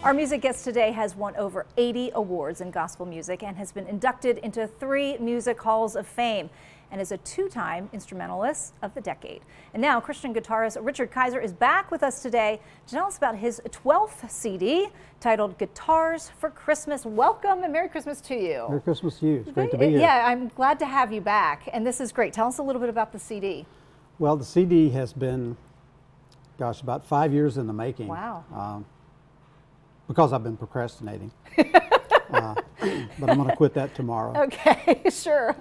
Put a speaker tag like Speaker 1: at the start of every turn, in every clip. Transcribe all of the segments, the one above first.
Speaker 1: Our music guest today has won over 80 awards in gospel music and has been inducted into 3 music halls of fame and is a 2-time instrumentalist of the decade. And now Christian guitarist Richard Kiser is back with us today to tell us about his 12th CD titled Guitars for Christmas. Welcome and Merry Christmas to you.
Speaker 2: Merry Christmas to you. It's great to be here.
Speaker 1: Yeah, I'm glad to have you back, and this is great. Tell us a little bit about the CD.
Speaker 2: Well, the CD has been, gosh, about 5 years in the making.
Speaker 1: Wow.
Speaker 2: Because I've been procrastinating. But I'm going to quit that tomorrow.
Speaker 1: Okay, sure.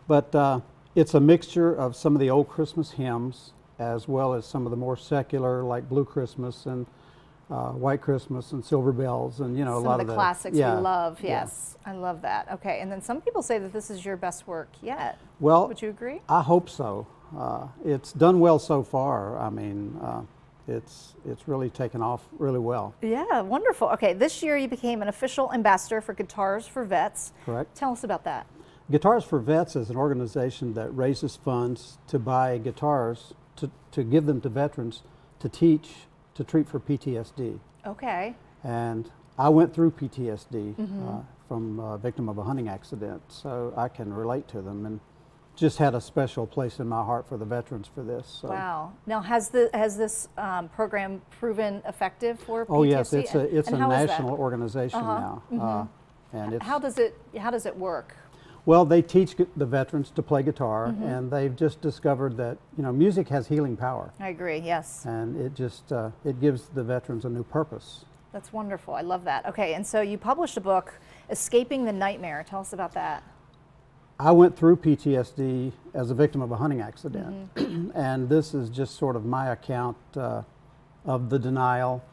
Speaker 2: But it's a mixture of some of the old Christmas hymns as well as some of the more secular, like Blue Christmas and White Christmas and Silver Bells, and a lot
Speaker 1: of the classics
Speaker 2: yeah,
Speaker 1: we love. Yes,
Speaker 2: yeah.
Speaker 1: I love that. Okay, and then some people say that this is your best work yet.
Speaker 2: Well,
Speaker 1: would you agree?
Speaker 2: I hope so. It's done well so far. I mean, it's really taken off really well.
Speaker 1: Yeah, wonderful. Okay, this year you became an official ambassador for Guitars for Vets.
Speaker 2: Correct.
Speaker 1: Tell us about that.
Speaker 2: Guitars for Vets is an organization that raises funds to buy guitars to give them to veterans to treat for PTSD.
Speaker 1: Okay.
Speaker 2: And I went through PTSD from a victim of a hunting accident, so I can relate to them, and just had a special place in my heart for the veterans for this. So.
Speaker 1: Wow. Now, has this program proven effective for PTSD?
Speaker 2: Oh yes, it's a national organization
Speaker 1: now.
Speaker 2: And it's,
Speaker 1: how does it work?
Speaker 2: Well, they teach the veterans to play guitar, and they've just discovered that music has healing power.
Speaker 1: I agree. Yes.
Speaker 2: And it just it gives the veterans a new purpose.
Speaker 1: That's wonderful. I love that. Okay, and so you published a book, Escaping the Nightmare. Tell us about that.
Speaker 2: I went through PTSD as a victim of a hunting accident, and this is just sort of my account of the denial,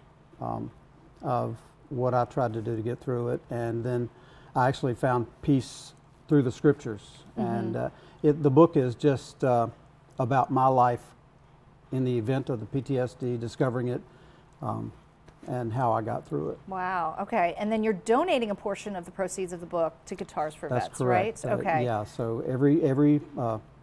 Speaker 2: of what I tried to do to get through it, and then I actually found peace through the scriptures. And the book is just about my life in the event of the PTSD, discovering it, and how I got through it.
Speaker 1: Wow. Okay. And then you're donating a portion of the proceeds of the book to Guitars for Vets,
Speaker 2: correct.
Speaker 1: Right? Okay.
Speaker 2: Yeah. So every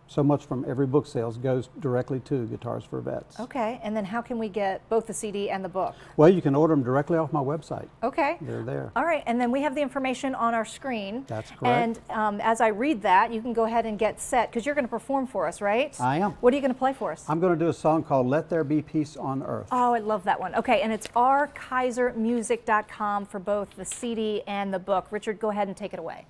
Speaker 2: so much from every book sales goes directly to Guitars for Vets.
Speaker 1: Okay. And then how can we get both the CD and the book?
Speaker 2: Well, you can order them directly off my website.
Speaker 1: Okay.
Speaker 2: They're there.
Speaker 1: All right. And then we have the information on our screen.
Speaker 2: That's correct.
Speaker 1: And as I read that, you can go ahead and get set, because you're going to perform for us, right?
Speaker 2: I am.
Speaker 1: What are you going to play for us?
Speaker 2: I'm going to do a song called Let There Be Peace on Earth.
Speaker 1: Oh, I love that one. Okay. And it's rkaisermusic.com for both the CD and the book. Richard, go ahead and take it away.